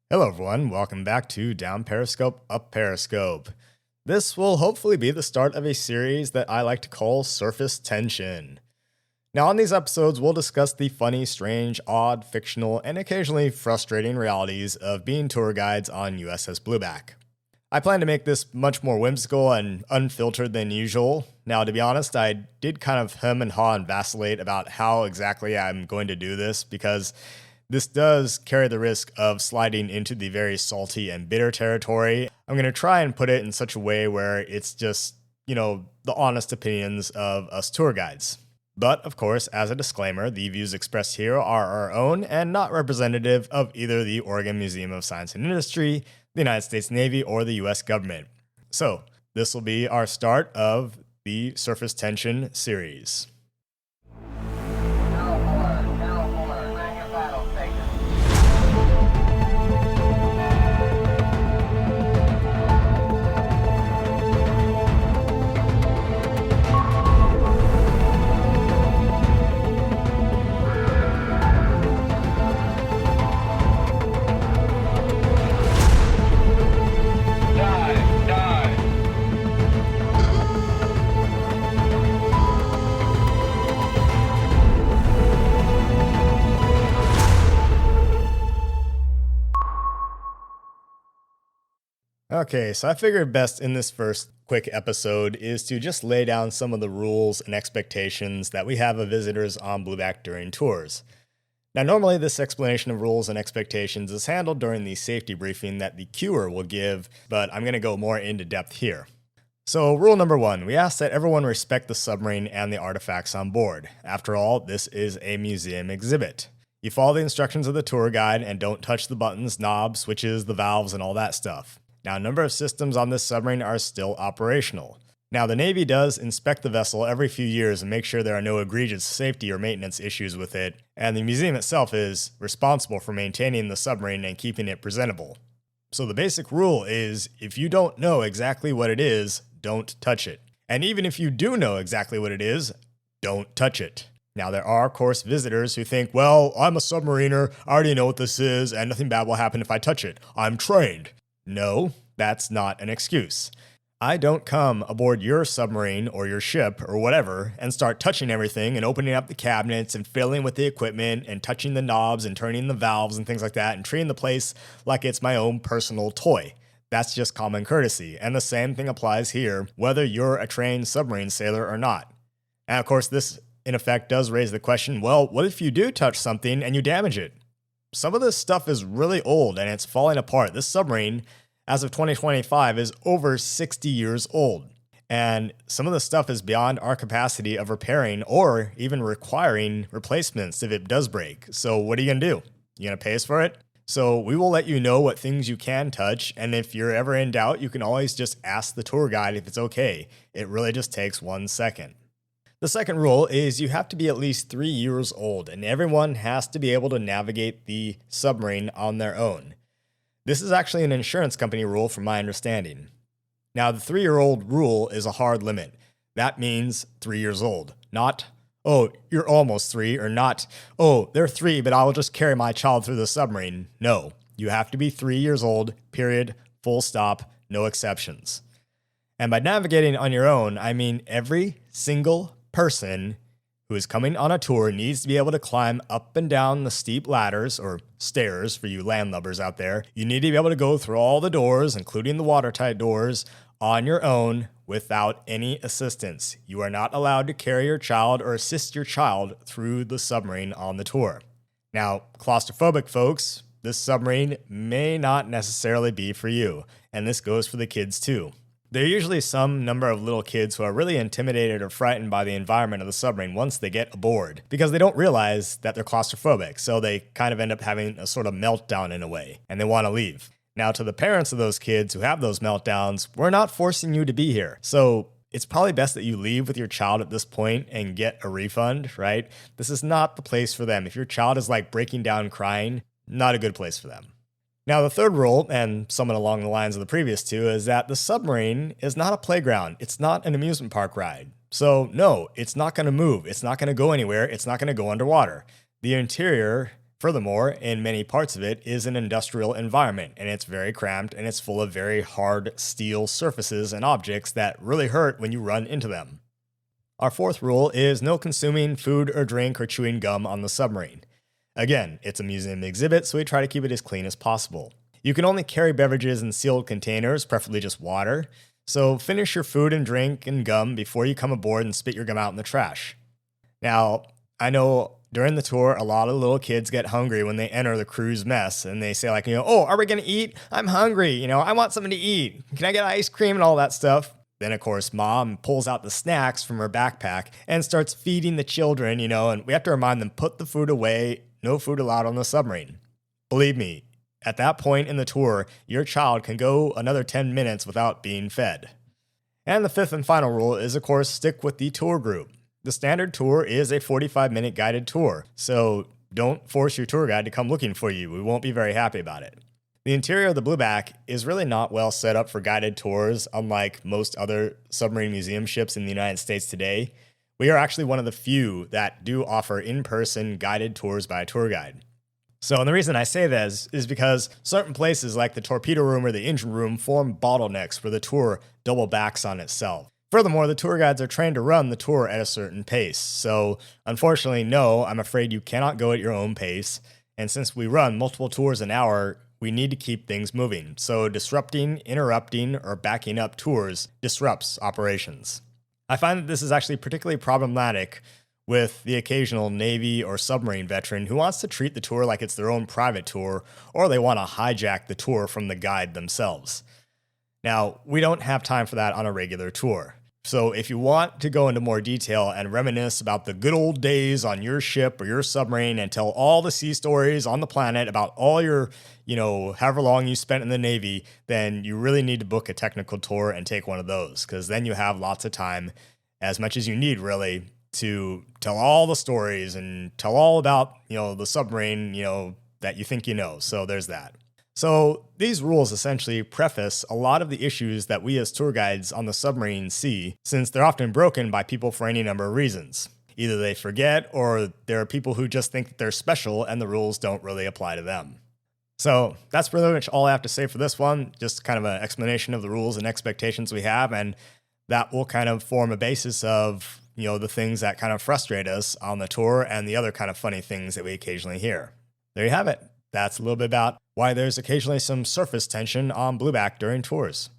Hello everyone, welcome back to Down Periscope, Up Periscope. This will hopefully be the start of a series that I like to call Surface Tension. Now on these episodes, we'll discuss the funny, strange, odd, fictional, and occasionally frustrating realities of being tour guides on USS Blueback. I plan to make this much more whimsical and unfiltered than usual. Now to be honest, I did kind of hem and haw and vacillate about how exactly I'm going to do this because this does carry the risk of sliding into the very salty and bitter territory. I'm going to try and put it in such a way where it's just, the honest opinions of us tour guides. But, of course, as a disclaimer, the views expressed here are our own and not representative of either the Oregon Museum of Science and Industry, the United States Navy, or the US government. So, this will be our start of the Surface Tension series. Okay, so I figured best in this first quick episode is to just lay down some of the rules and expectations that we have of visitors on Blueback during tours. Now, normally this explanation of rules and expectations is handled during the safety briefing that the queuer will give, but I'm going to go more into depth here. So, rule number 1, we ask that everyone respect the submarine and the artifacts on board. After all, this is a museum exhibit. You follow the instructions of the tour guide and don't touch the buttons, knobs, switches, the valves, and all that stuff. Now, a number of systems on this submarine are still operational. Now, the Navy does inspect the vessel every few years and make sure there are no egregious safety or maintenance issues with it, and the museum itself is responsible for maintaining the submarine and keeping it presentable. So the basic rule is, if you don't know exactly what it is, don't touch it. And even if you do know exactly what it is, don't touch it. Now, there are, of course, visitors who think, well, I'm a submariner, I already know what this is, and nothing bad will happen if I touch it. I'm trained. No, that's not an excuse. I don't come aboard your submarine or your ship or whatever and start touching everything and opening up the cabinets and fiddling with the equipment and touching the knobs and turning the valves and things like that and treating the place like it's my own personal toy. That's just common courtesy, and the same thing applies here, whether you're a trained submarine sailor or not. And of course, this in effect does raise the question, well, what if you do touch something and you damage it? Some of this stuff is really old and it's falling apart. This submarine, as of 2025, is over 60 years old. And some of the stuff is beyond our capacity of repairing or even requiring replacements if it does break. So what are you going to do? You going to pay us for it? So we will let you know what things you can touch. And if you're ever in doubt, you can always just ask the tour guide if it's okay. It really just takes 1 second. The second rule is you have to be at least 3 years old, and everyone has to be able to navigate the submarine on their own. This is actually an insurance company rule from my understanding. Now, the 3-year-old rule is a hard limit. That means 3 years old, not, oh, you're almost 3, or not, oh, they're 3, but I will just carry my child through the submarine. No, you have to be 3 years old, period, full stop, no exceptions. And by navigating on your own, I mean every single person who is coming on a tour needs to be able to climb up and down the steep ladders, or stairs for you landlubbers out there. You need to be able to go through all the doors, including the watertight doors, on your own without any assistance. You are not allowed to carry your child or assist your child through the submarine on the tour. Now, claustrophobic folks, this submarine may not necessarily be for you, and this goes for the kids too. There are usually some number of little kids who are really intimidated or frightened by the environment of the submarine once they get aboard, because they don't realize that they're claustrophobic, so they kind of end up having a sort of meltdown in a way, and they want to leave. Now, to the parents of those kids who have those meltdowns, we're not forcing you to be here. So it's probably best that you leave with your child at this point and get a refund, right? This is not the place for them. If your child is like breaking down crying, not a good place for them. Now, the third rule, and somewhat along the lines of the previous two, is that the submarine is not a playground. It's not an amusement park ride. So no, it's not going to move. It's not going to go anywhere. It's not going to go underwater. The interior Furthermore, in many parts of it is an industrial environment, and it's very cramped and it's full of very hard steel surfaces and objects that really hurt when you run into them. Our fourth rule is no consuming food or drink or chewing gum on the submarine. Again, it's a museum exhibit, so we try to keep it as clean as possible. You can only carry beverages in sealed containers, preferably just water, so finish your food and drink and gum before you come aboard and spit your gum out in the trash. Now, I know during the tour, a lot of little kids get hungry when they enter the crew's mess, and they say oh, are we going to eat? I'm hungry, I want something to eat. Can I get ice cream and all that stuff? Then, of course, mom pulls out the snacks from her backpack and starts feeding the children, and we have to remind them, put the food away, no food allowed on the submarine. Believe me, at that point in the tour, your child can go another 10 minutes without being fed. And the fifth and final rule is, of course, stick with the tour group. The standard tour is a 45-minute guided tour, so don't force your tour guide to come looking for you. We won't be very happy about it. The interior of the Blueback is really not well set up for guided tours, unlike most other submarine museum ships in the United States today. We are actually one of the few that do offer in-person guided tours by a tour guide. So, and the reason I say this is because certain places like the torpedo room or the engine room form bottlenecks where the tour double backs on itself. Furthermore, the tour guides are trained to run the tour at a certain pace. So, unfortunately, no, I'm afraid you cannot go at your own pace. And since we run multiple tours an hour, we need to keep things moving. So disrupting, interrupting, or backing up tours disrupts operations. I find that this is actually particularly problematic with the occasional Navy or submarine veteran who wants to treat the tour like it's their own private tour, or they want to hijack the tour from the guide themselves. Now, we don't have time for that on a regular tour. So if you want to go into more detail and reminisce about the good old days on your ship or your submarine and tell all the sea stories on the planet about all your, however long you spent in the Navy, then you really need to book a technical tour and take one of those, because then you have lots of time, as much as you need really, to tell all the stories and tell all about, the submarine, that you think you know. So there's that. So these rules essentially preface a lot of the issues that we as tour guides on the submarine see, since they're often broken by people for any number of reasons. Either they forget, or there are people who just think that they're special and the rules don't really apply to them. So that's pretty much all I have to say for this one, just kind of an explanation of the rules and expectations we have, and that will kind of form a basis of, the things that kind of frustrate us on the tour and the other kind of funny things that we occasionally hear. There you have it. That's a little bit about why there's occasionally some surface tension on Blueback during tours.